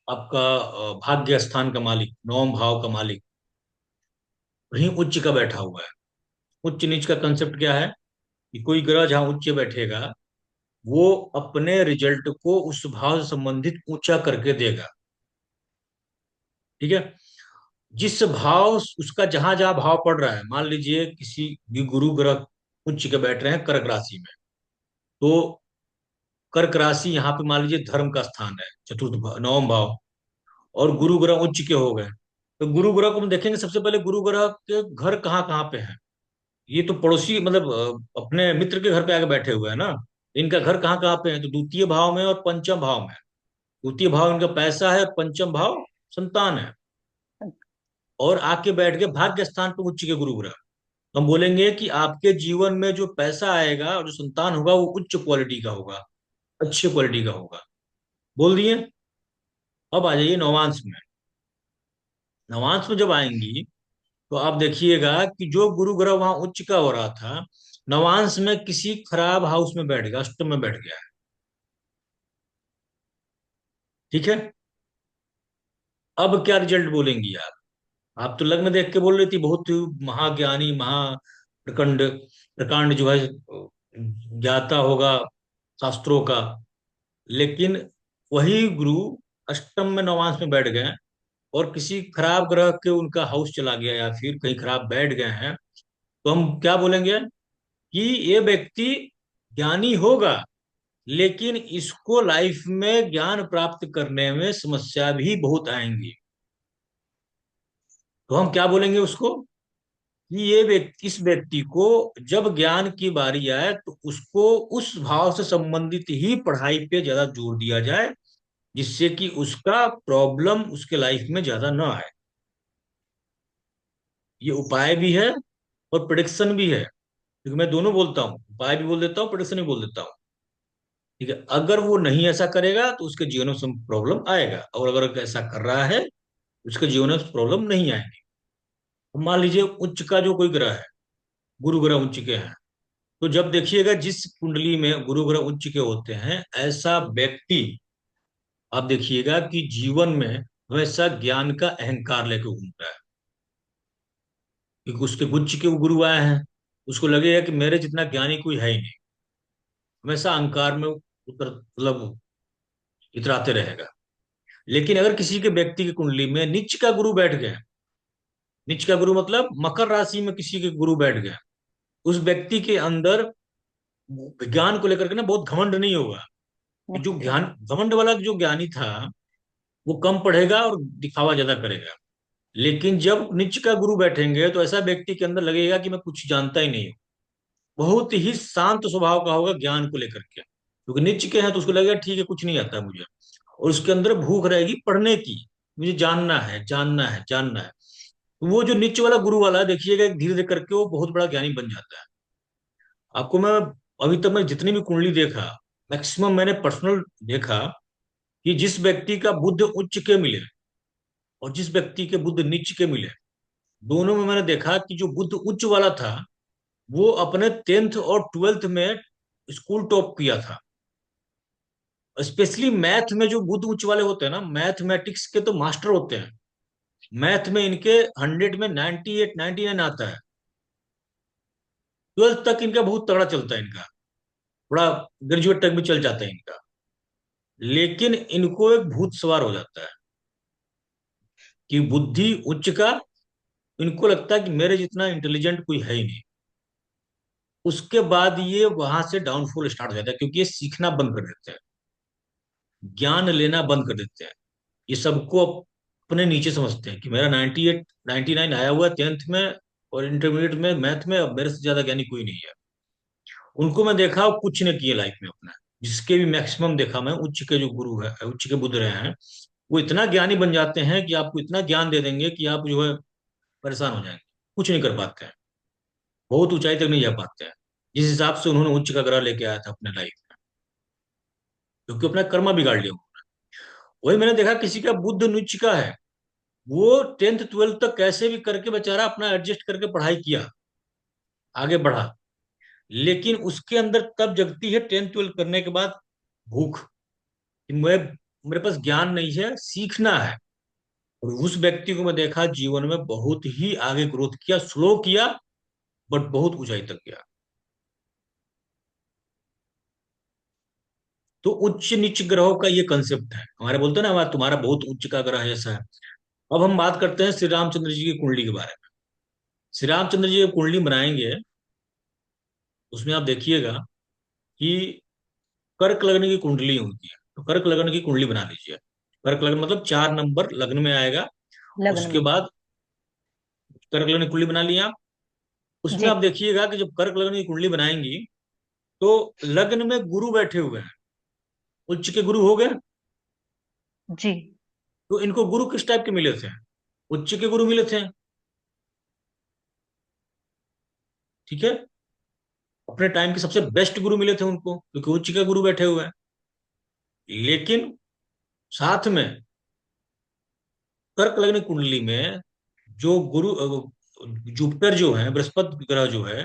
आपका भाग्य स्थान का मालिक, नवम भाव का मालिक वहीं उच्च का बैठा हुआ है। उच्च नीच का कंसेप्ट क्या है कि कोई ग्रह जहाँ उच्च बैठेगा वो अपने रिजल्ट को उस भाव से संबंधित ऊंचा करके देगा। ठीक है, जिस भाव उसका जहां जहां भाव पड़ रहा है, मान लीजिए किसी भी गुरु ग्रह उच्च के बैठ रहे हैं कर्क राशि में, तो कर्क राशि यहाँ पे मान लीजिए धर्म का स्थान है, नवम भाव, और गुरु ग्रह उच्च के हो गए। तो गुरु ग्रह को हम देखेंगे सबसे पहले, गुरु ग्रह के घर कहाँ कहाँ पे हैं। ये तो पड़ोसी मतलब अपने मित्र के घर पे आके बैठे हुए हैं ना। इनका घर कहाँ कहाँ पे है, तो द्वितीय भाव में और पंचम भाव में। द्वितीय भाव इनका पैसा है, और पंचम भाव संतान है। और आके बैठ के भाग्य स्थान पे उच्च के गुरु ग्रह, हम बोलेंगे कि आपके जीवन में जो पैसा आएगा और जो संतान होगा वो उच्च क्वालिटी का होगा, अच्छी क्वालिटी का होगा। बोल दिए। अब आ जाइए नवांश में। नवांश में जब आएंगी तो आप देखिएगा कि जो गुरु ग्रह वहां उच्च का हो रहा था, नवांश में किसी खराब हाउस में बैठ गया, अष्टम में बैठ गया है। ठीक है, अब क्या रिजल्ट बोलेंगी आप तो लग्न देख के बोल रही थी बहुत ही महाज्ञानी, महा प्रकंड, प्रकांड जो है ज्ञाता होगा शास्त्रों का। लेकिन वही गुरु अष्टम में नवांश में बैठ गए, और किसी खराब ग्रह के उनका हाउस चला गया या फिर कहीं खराब बैठ गए हैं, तो हम क्या बोलेंगे कि ये व्यक्ति ज्ञानी होगा, लेकिन इसको लाइफ में ज्ञान प्राप्त करने में समस्या भी बहुत आएंगी। तो हम क्या बोलेंगे उसको कि ये व्यक्ति, इस व्यक्ति को जब ज्ञान की बारी आए तो उसको उस भाव से संबंधित ही पढ़ाई पे ज्यादा जोर दिया जाए, जिससे कि उसका प्रॉब्लम उसके लाइफ में ज्यादा ना आए। ये उपाय भी है और प्रिडिक्शन भी है, क्योंकि मैं दोनों बोलता हूँ, उपाय भी बोल देता हूँ, प्रिडिक्शन भी बोल देता हूँ। ठीक है, अगर वो नहीं ऐसा करेगा तो उसके जीवन में प्रॉब्लम आएगा, और अगर ऐसा कर रहा है उसके जीवन में प्रॉब्लम नहीं आएगी। मान लीजिए उच्च का जो कोई ग्रह है, गुरु ग्रह उच्च के हैं, तो जब देखिएगा जिस कुंडली में गुरु ग्रह उच्च के होते हैं, ऐसा व्यक्ति आप देखिएगा कि जीवन में हमेशा ज्ञान का अहंकार लेके घूमता है, क्योंकि उसके उच्च के वो गुरु आए हैं, उसको लगेगा कि मेरे जितना ज्ञानी कोई है ही नहीं, हमेशा अहंकार में उतर मतलब इतराते रहेगा। लेकिन अगर किसी के व्यक्ति की कुंडली में नीच का गुरु बैठ गया, नीच का गुरु मतलब मकर राशि में किसी के गुरु बैठ गया, उस व्यक्ति के अंदर विज्ञान को लेकर के ना बहुत घमंड नहीं होगा। जो अच्छा। ज्ञान घमंड वाला जो ज्ञानी था वो कम पढ़ेगा और दिखावा ज्यादा करेगा। लेकिन जब नीच का गुरु बैठेंगे तो ऐसा व्यक्ति के अंदर लगेगा कि मैं कुछ जानता ही नहीं हूँ, बहुत ही शांत स्वभाव का होगा ज्ञान को लेकर के, क्योंकि नीच के हैं तो उसको लगेगा ठीक है कुछ नहीं आता मुझे, और उसके अंदर भूख रहेगी पढ़ने की, मुझे जानना है जानना है जानना है। तो वो जो नीच वाला गुरु वाला है, देखिएगा धीरे धीरे करके वो बहुत बड़ा ज्ञानी बन जाता है। आपको मैं अभी तक मैं जितनी भी कुंडली देखा, मैक्सिमम मैंने पर्सनल देखा कि जिस व्यक्ति का बुध उच्च के मिले और जिस व्यक्ति के बुध नीच के मिले, दोनों में मैंने देखा कि जो बुध उच्च वाला था वो अपने 10th और 12th में स्कूल टॉप किया था। स्पेशली मैथ में जो बुध उच्च वाले होते हैं ना, मैथमेटिक्स के तो मास्टर होते हैं। मैथ में इनके 100 में 98 99 आता है। 12th तक इनका बहुत तगड़ा चलता है इनका, थोड़ा ग्रेजुएट तक भी चल जाता है इनका। लेकिन इनको एक भूत सवार हो जाता है कि बुद्धि उच्च का, इनको लगता है कि मेरे जितना इंटेलिजेंट कोई है ही नहीं। उसके बाद ये वहां से डाउनफॉल स्टार्ट हो जाता है, क्योंकि ये सीखना बंद कर देते हैं, ज्ञान लेना बंद कर देते हैं। ये सबको अपने नीचे समझते हैं कि मेरा 98 99 आया हुआ है 10th में और इंटरमीडिएट में मैथ में, अब मेरे से ज्यादा ज्ञानी कोई नहीं है। उनको मैं देखा वो कुछ ने किए लाइफ में अपना, जिसके भी मैक्सिमम देखा मैं, उच्च के जो गुरु है, उच्च के बुध रहे हैं, वो इतना ज्ञानी बन जाते हैं कि आपको इतना ज्ञान दे देंगे कि आप जो है परेशान हो जाएंगे, कुछ नहीं कर पाते हैं, बहुत ऊंचाई तक नहीं जा पाते हैं, जिस हिसाब से उन्होंने उच्च का ग्रह लेके आया था अपने लाइफ में, क्योंकि अपना कर्मा बिगाड़ लिया। वही मैंने देखा किसी का बुध नीच का है, वो 10th 12th तक कैसे भी करके बेचारा अपना एडजस्ट करके पढ़ाई किया, आगे बढ़ा। लेकिन उसके अंदर तब जगती है 10th 12th करने के बाद भूख, कि मैं, मेरे पास ज्ञान नहीं है, सीखना है। और उस व्यक्ति को मैं देखा जीवन में बहुत ही आगे ग्रोथ किया, स्लो किया, बट बहुत ऊंचाई तक गया। तो उच्च नीच ग्रहों का ये कंसेप्ट है हमारे, बोलते हैं ना हमारा तुम्हारा बहुत उच्च का ग्रह ऐसा है। अब हम बात करते हैं श्री रामचंद्र जी की कुंडली के बारे में। श्री रामचंद्र जी की कुंडली बनाएंगे, उसमें आप देखिएगा कि कर्क लग्न की कुंडली होती है, तो कर्क लग्न की कुंडली बना लीजिए। कर्क लग्न मतलब 4 नंबर लग्न में आएगा। लग्न उसके में। बाद कर्क लग्न की कुंडली बना लिया। उसमें जी। आप देखिएगा कि जब कर्क लग्न की कुंडली बनाएंगी तो लग्न में गुरु बैठे हुए हैं, उच्च के गुरु हो गए। जी। तो इनको गुरु किस टाइप के मिले थे? उच्च के गुरु मिले थे, ठीक है, अपने टाइम के सबसे बेस्ट गुरु मिले थे उनको, क्योंकि उच्च के गुरु बैठे हुए हैं। लेकिन साथ में कर्क लग्न कुंडली में जो गुरु जुपिटर जो है, बृहस्पति ग्रह जो है,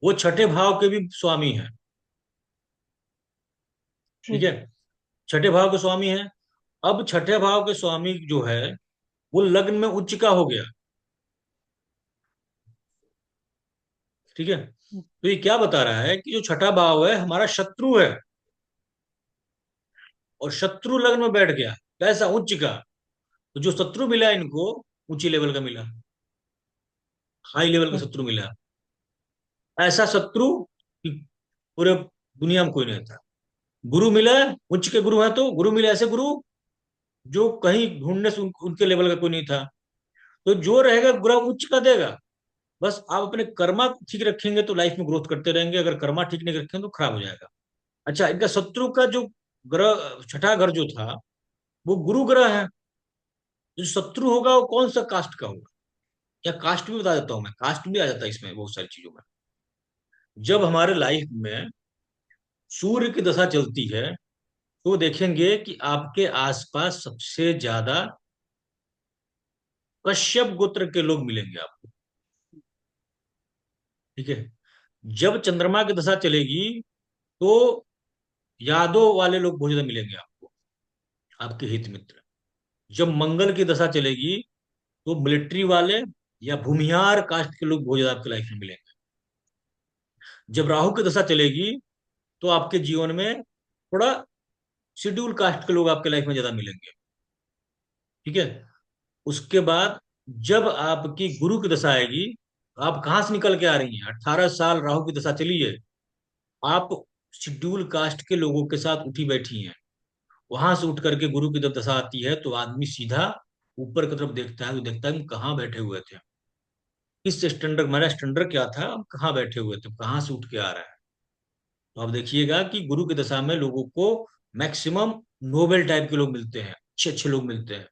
वो छठे भाव के भी स्वामी है, ठीक है, जी। छठे भाव के स्वामी है। अब छठे भाव के स्वामी जो है वो लग्न में उच्च का हो गया, ठीक है। तो ये क्या बता रहा है कि जो छठा भाव है हमारा शत्रु है, और शत्रु लग्न में बैठ गया, कैसा, उच्च का। तो जो शत्रु मिला इनको, ऊंची लेवल का मिला, हाई लेवल का शत्रु मिला। ऐसा शत्रु कि पूरे दुनिया में कोई नहीं था। गुरु मिला, उच्च के गुरु हैं, तो गुरु मिले ऐसे गुरु जो कहीं ढूंढने से उनके लेवल का कोई नहीं था। तो जो रहेगा गुरु उच्च का देगा। बस आप अपने कर्मा ठीक रखेंगे तो लाइफ में ग्रोथ करते रहेंगे, अगर कर्मा ठीक नहीं रखेंगे तो खराब हो जाएगा। अच्छा, इनका शत्रु का जो ग्रह, छठा घर जो था, वो गुरु ग्रह है। जो शत्रु होगा वो कौन सा कास्ट का होगा, या कास्ट भी बता देता हूं मैं, कास्ट भी आ जाता है इसमें बहुत सारी चीजों में। जब हमारे लाइफ में सूर्य की दशा चलती है तो देखेंगे कि आपके आसपास सबसे ज्यादा कश्यप गोत्र के लोग मिलेंगे आपको। ठीक है। जब चंद्रमा की दशा चलेगी तो यादव वाले लोग बहुत ज्यादा मिलेंगे आपको, आपके हित मित्र। जब मंगल की दशा चलेगी तो मिलिट्री वाले या भूमिहार कास्ट के लोग बहुत ज्यादा आपके लाइफ में मिलेंगे। जब राहु की दशा चलेगी तो आपके जीवन में थोड़ा शेड्यूल कास्ट के लोग आपके लाइफ में ज्यादा मिलेंगे। ठीक है। उसके बाद जब आपकी गुरु की दशा आएगी, तो आप कहाँ से निकल के आ रही हैं, 18 साल राहु की दशा चली है, आप शेड्यूल कास्ट के लोगों के साथ उठी बैठी हैं। वहां से उठ करके गुरु की जब दशा आती है तो आदमी सीधा ऊपर की तरफ देखता है, तो देखता है हम कहाँ बैठे हुए थे, किस स्टैंडर्ड, हमारा स्टैंडर्ड क्या था, हम कहाँ बैठे हुए थे, कहाँ से उठ के आ रहा है। तो आप देखिएगा कि गुरु की दशा में लोगों को मैक्सिमम नोबेल टाइप के लोग मिलते हैं, अच्छे अच्छे लोग मिलते हैं।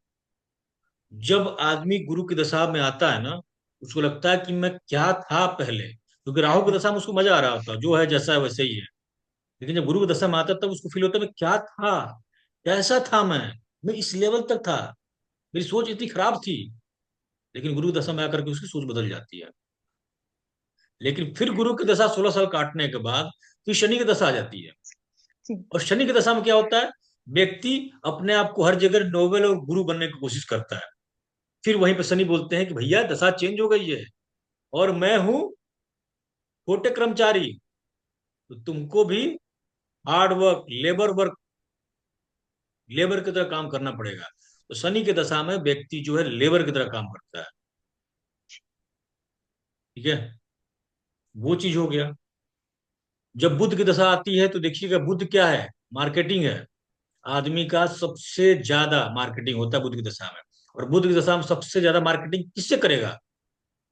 जब आदमी गुरु की दशा में आता है ना, उसको लगता है कि मैं क्या था पहले, क्योंकि राहु की दशा में उसको मजा आ रहा होता है, जो है जैसा है वैसे ही है। लेकिन जब गुरु की दशा में आता है तब उसको फील होता है मैं क्या था, कैसा था मैं इस लेवल तक था, मेरी सोच इतनी खराब थी। लेकिन गुरु की दशा में आकर के उसकी सोच बदल जाती है। लेकिन फिर गुरु की दशा 16 साल काटने के बाद फिर शनि की दशा आ जाती है। जी। और शनि की दशा में क्या होता है, व्यक्ति अपने आप को हर जगह नोबेल और गुरु बनने की कोशिश करता है। फिर वहीं पर शनि बोलते हैं कि भैया दशा चेंज हो गई है और मैं हूं छोटे कर्मचारी, तो तुमको भी हार्ड वर्क, लेबर की तरह काम करना पड़ेगा। तो शनि की दशा में व्यक्ति जो है लेबर की तरह काम करता है। ठीक है। वो चीज हो गया। जब बुध की दशा आती है तो देखिएगा बुध क्या है, मार्केटिंग है। आदमी का सबसे ज्यादा मार्केटिंग होता है बुध की दशा में। और बुध की दशा में सबसे ज्यादा मार्केटिंग किससे करेगा,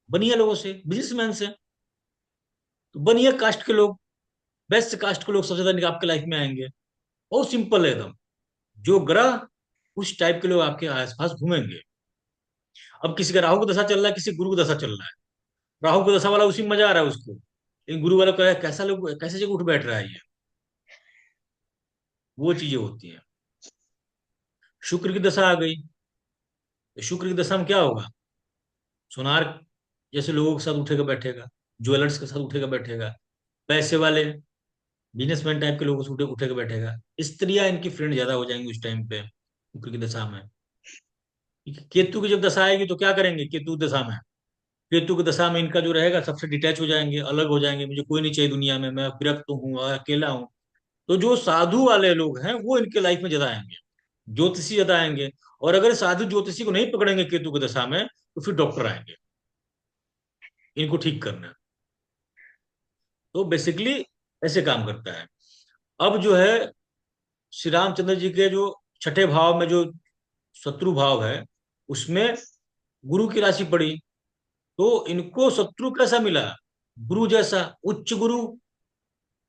बनिया लोगों से, बिजनेसमैन से। तो बनिया कास्ट के लोग, बेस्ट कास्ट के लोग सबसे ज्यादा आपके लाइफ में आएंगे। बहुत सिंपल है एकदम। जो ग्रह उस टाइप के लोग आपके आसपास घूमेंगे। अब किसी का राहु की दशा चल रहा है, किसी गुरु की दशा चल रहा है, राहु की दशा वाला उसी में मजा आ रहा है उसको, लेकिन गुरु वाला कह कैसा लोग कैसे जगह उठ बैठ रहा है ये। वो चीजें होती हैं। शुक्र की दशा आ गई तो शुक्र की दशा में क्या होगा, सोनार जैसे लोगों के साथ उठेगा बैठेगा, ज्वेलर्स के साथ उठेगा बैठेगा, पैसे वाले बिजनेसमैन टाइप के लोगों से उठेगा बैठेगा। स्त्रियां इनकी फ्रेंड ज्यादा हो जाएंगी उस टाइम पे शुक्र की दशा में। ठीक है? केतु की जब दशा आएगी तो क्या करेंगे, केतु की दशा में, केतु की दशा में इनका जो रहेगा सबसे डिटैच हो जाएंगे, अलग हो जाएंगे, मुझे कोई नहीं चाहिए दुनिया में, मैं विरक्त हूँ और अकेला हूँ। तो जो साधु वाले लोग हैं वो इनके लाइफ में ज्यादा आएंगे, ज्योतिषी ज्यादा आएंगे। और अगर साधु ज्योतिषी को नहीं पकड़ेंगे केतु की दशा में तो फिर डॉक्टर आएंगे इनको ठीक करना। तो बेसिकली ऐसे काम करता है। अब जो है श्री रामचंद्र जी के जो छठे भाव में जो शत्रु भाव है, उसमें गुरु की राशि पड़ी, तो इनको शत्रु कैसा मिला, गुरु जैसा उच्च गुरु।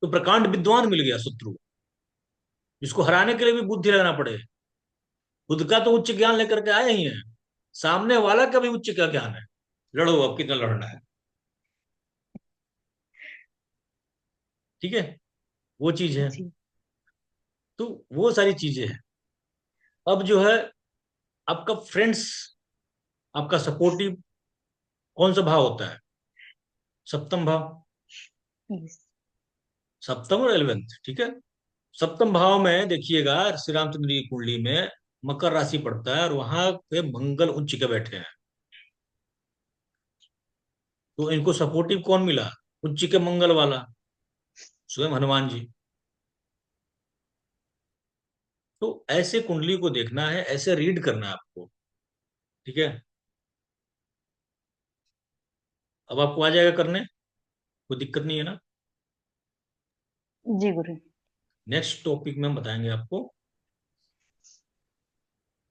तो प्रकांड विद्वान मिल गया शत्रु, जिसको हराने के लिए भी बुद्धि लगाना पड़े। खुद का तो उच्च ज्ञान लेकर के आए ही हैं, सामने वाला का भी उच्च का ज्ञान है। लड़ो अब कितना लड़ना है। ठीक है। वो चीज है। जी। तो वो सारी चीजें हैं। अब जो है आपका फ्रेंड्स, आपका सपोर्टिव कौन सा भाव होता है, सप्तम भाव। यस। सप्तम और 11th, ठीक है। सप्तम भाव में देखिएगा श्री रामचंद्र की कुंडली में मकर राशि पड़ता है और वहां पे मंगल उच्च के बैठे हैं। तो इनको सपोर्टिव कौन मिला, उच्च के मंगल वाला, स्वयं हनुमान जी। तो ऐसे कुंडली को देखना है, ऐसे रीड करना है आपको। ठीक है। अब आपको आ जाएगा करने, कोई दिक्कत नहीं है ना। जी गुरु। नेक्स्ट टॉपिक में हम बताएंगे आपको